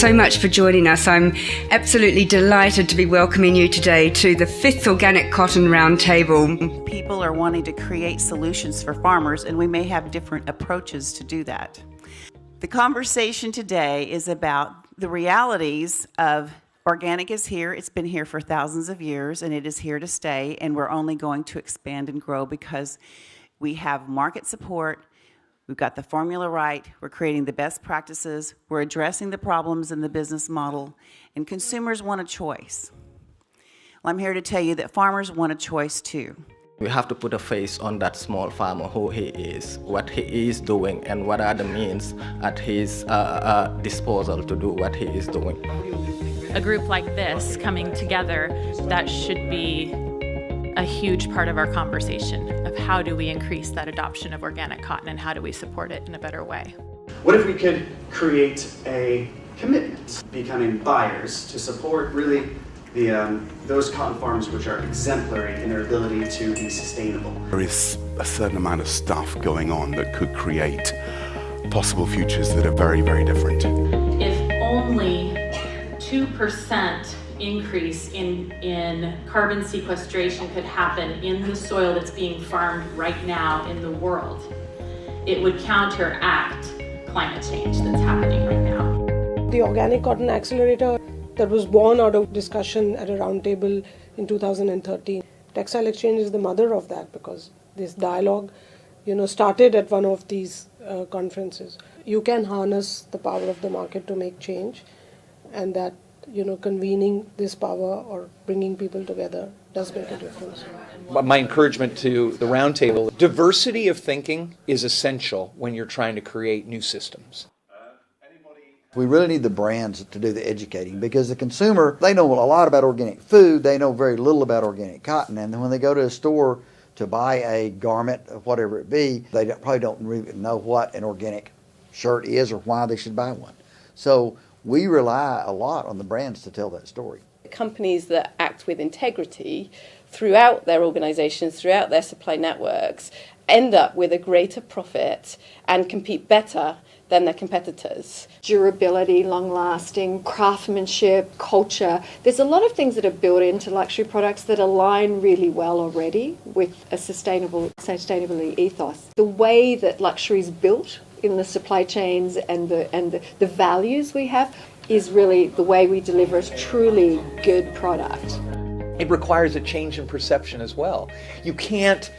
so much for joining us. I'm absolutely delighted to be welcoming you today to the 5th Organic Cotton Roundtable. People are wanting to create solutions for farmers, and we may have different approaches to do that. The conversation today is about the realities of organic is here. It's been here for thousands of years, and it is here to stay, and we're only going to expand and grow because we have market support. We've got the formula right, we're creating the best practices, we're addressing the problems in the business model, and consumers want a choice. Well, I'm here to tell you that farmers want a choice too. We have to put a face on that small farmer, who he is, what he is doing, and what are the means at his disposal to do what he is doing. A group like this coming together, that should be a huge part of our conversation of how do we increase that adoption of organic cotton and how do we support it in a better way. What if we could create a commitment, becoming buyers, to support really those cotton farms which are exemplary in their ability to be sustainable? There is a certain amount of stuff going on that could create possible futures that are very, very different. If only 2% increase in carbon sequestration could happen in the soil that's being farmed right now in the world, it would counteract climate change that's happening right now. The Organic Cotton Accelerator that was born out of discussion at a roundtable in 2013. Textile Exchange is the mother of that because this dialogue, started at one of these conferences. You can harness the power of the market to make change, and that convening this power or bringing people together does make a difference. My encouragement to the roundtable, diversity of thinking is essential when you're trying to create new systems. We really need the brands to do the educating because the consumer, they know a lot about organic food, they know very little about organic cotton, and then when they go to a store to buy a garment, whatever it be, they probably don't really know what an organic shirt is or why they should buy one. So we rely a lot on the brands to tell that story. Companies that act with integrity throughout their organizations, throughout their supply networks, end up with a greater profit and compete better than their competitors. Durability, long-lasting, craftsmanship, culture. There's a lot of things that are built into luxury products that align really well already with a sustainability ethos. The way that luxury is built in the supply chains and the values we have is really the way we deliver a truly good product. It requires a change in perception as well. You can't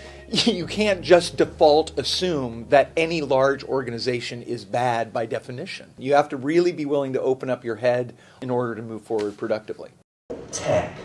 just default assume that any large organization is bad by definition. You have to really be willing to open up your head in order to move forward productively. Tech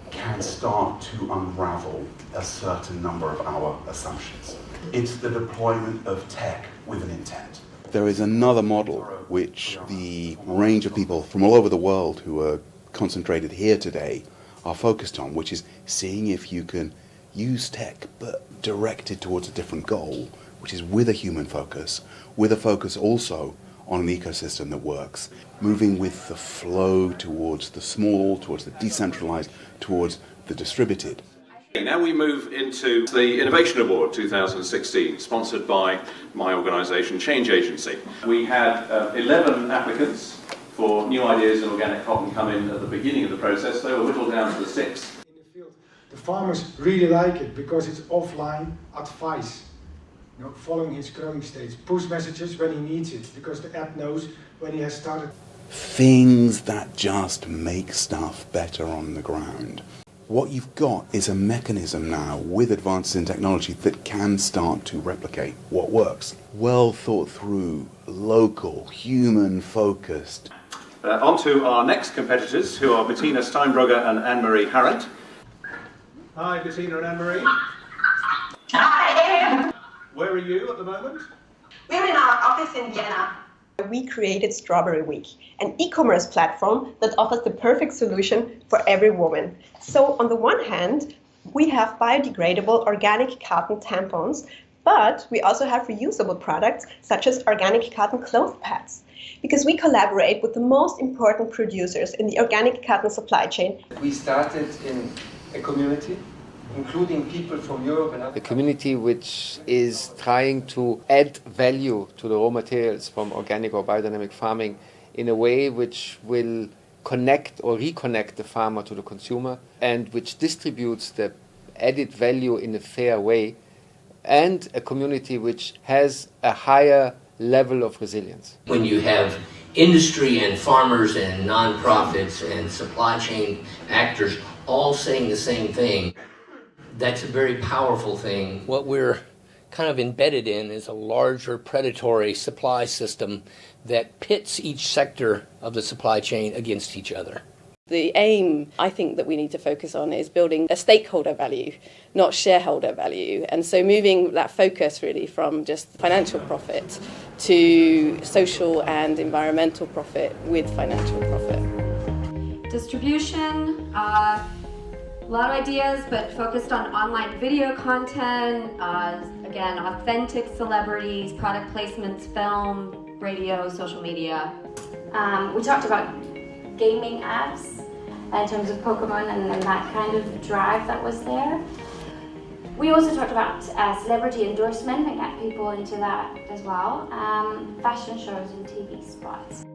can start to unravel a certain number of our assumptions. It's the deployment of tech with an intent. There is another model which the range of people from all over the world who are concentrated here today are focused on, which is seeing if you can use tech but directed towards a different goal, which is with a human focus, with a focus also on an ecosystem that works, moving with the flow towards the small, towards the decentralized, towards the distributed. Now we move into the Innovation Award 2016, sponsored by my organisation, Change Agency. We had 11 applicants for new ideas in organic cotton come in at the beginning of the process. They were whittled down to the 6. In the field, the farmers really like it because it's offline advice. Following his growing stage, push messages when he needs it because the app knows when he has started. Things that just make stuff better on the ground. What you've got is a mechanism now with advances in technology that can start to replicate what works. Well thought through, local, human focused. On to our next competitors, who are Bettina Steinbrugger and Anne-Marie Harrent. Hi, Bettina and Anne-Marie. Hi. Where are you at the moment? We're in our office in Vienna. We created Strawberry Week, an e-commerce platform that offers the perfect solution for every woman. So on the one hand, we have biodegradable organic cotton tampons, but we also have reusable products such as organic cotton cloth pads, because we collaborate with the most important producers in the organic cotton supply chain. We started in a community, including people from Europe and other a community which is trying to add value to the raw materials from organic or biodynamic farming in a way which will connect or reconnect the farmer to the consumer, and which distributes the added value in a fair way, and a community which has a higher level of resilience. When you have industry and farmers and nonprofits and supply chain actors all saying the same thing, that's a very powerful thing. What we're kind of embedded in is a larger predatory supply system that pits each sector of the supply chain against each other. The aim, I think, that we need to focus on is building a stakeholder value, not shareholder value. And so moving that focus really from just financial profit to social and environmental profit with financial profit. Distribution, a lot of ideas, but focused on online video content, again, authentic celebrities, product placements, film, radio, social media. We talked about gaming apps in terms of Pokemon and that kind of drive that was there. We also talked about celebrity endorsement and get people into that as well. Fashion shows and TV spots.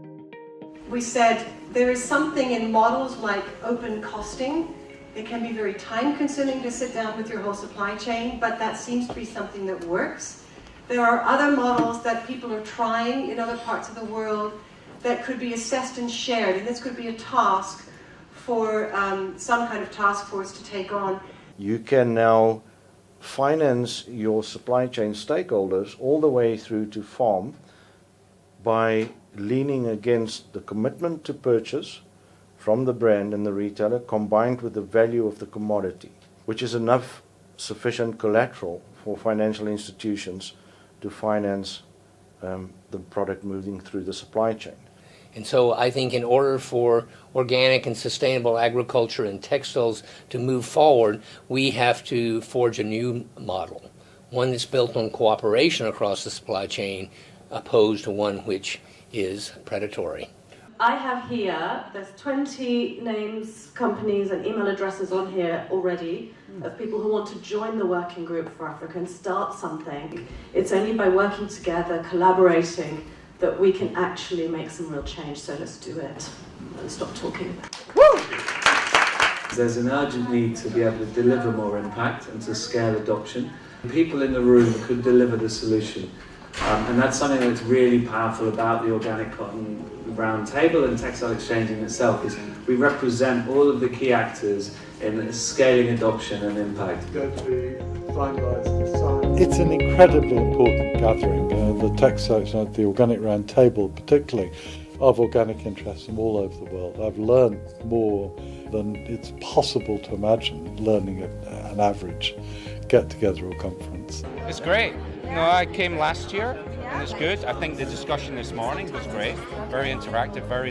We said there is something in models like open costing. It can be very time consuming to sit down with your whole supply chain, but that seems to be something that works. There are other models that people are trying in other parts of the world that could be assessed and shared, and this could be a task for some kind of task force to take on. You can now finance your supply chain stakeholders all the way through to farm by leaning against the commitment to purchase from the brand and the retailer combined with the value of the commodity, which is enough sufficient collateral for financial institutions to finance the product moving through the supply chain. And so I think in order for organic and sustainable agriculture and textiles to move forward, we have to forge a new model, one that's built on cooperation across the supply chain, opposed to one which is predatory. I have here, there's 20 names, companies and email addresses on here already of people who want to join the working group for Africa and start something. It's only by working together, collaborating, that we can actually make some real change. So let's do it and stop talking about it. Woo! There's an urgent need to be able to deliver more impact and to scale adoption. People in the room could deliver the solution. And that's something that's really powerful about the Organic Cotton Roundtable and Textile Exchange in itself, is we represent all of the key actors in scaling adoption and impact. It's an incredibly important gathering, the Textile, the Organic Roundtable particularly, of organic interests from all over the world. I've learned more than it's possible to imagine learning at an average get-together or conference. It's great. I came last year and it's good. I think the discussion this morning was great. Very interactive, very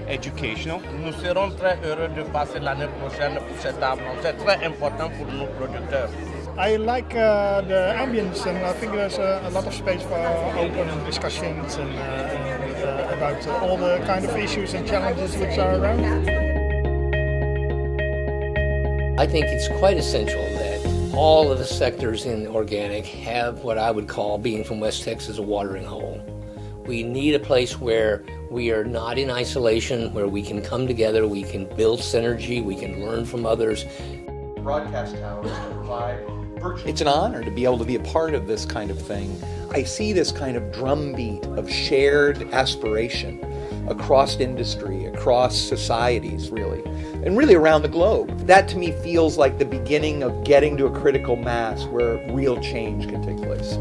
educational. Nous serons très heureux de passer l'année prochaine pour cette table. C'est très important pour nos producteurs. I like the ambience, and I think there's a lot of space for open discussions and about all the kind of issues and challenges which are around. I think it's quite essential that all of the sectors in organic have what I would call, being from West Texas, a watering hole. We need a place where we are not in isolation, where we can come together, we can build synergy, we can learn from others. Broadcast towers to provide virtual. It's an honor to be able to be a part of this kind of thing. I see this kind of drumbeat of shared aspiration across industry, across societies, really, and really around the globe. That to me feels like the beginning of getting to a critical mass where real change can take place.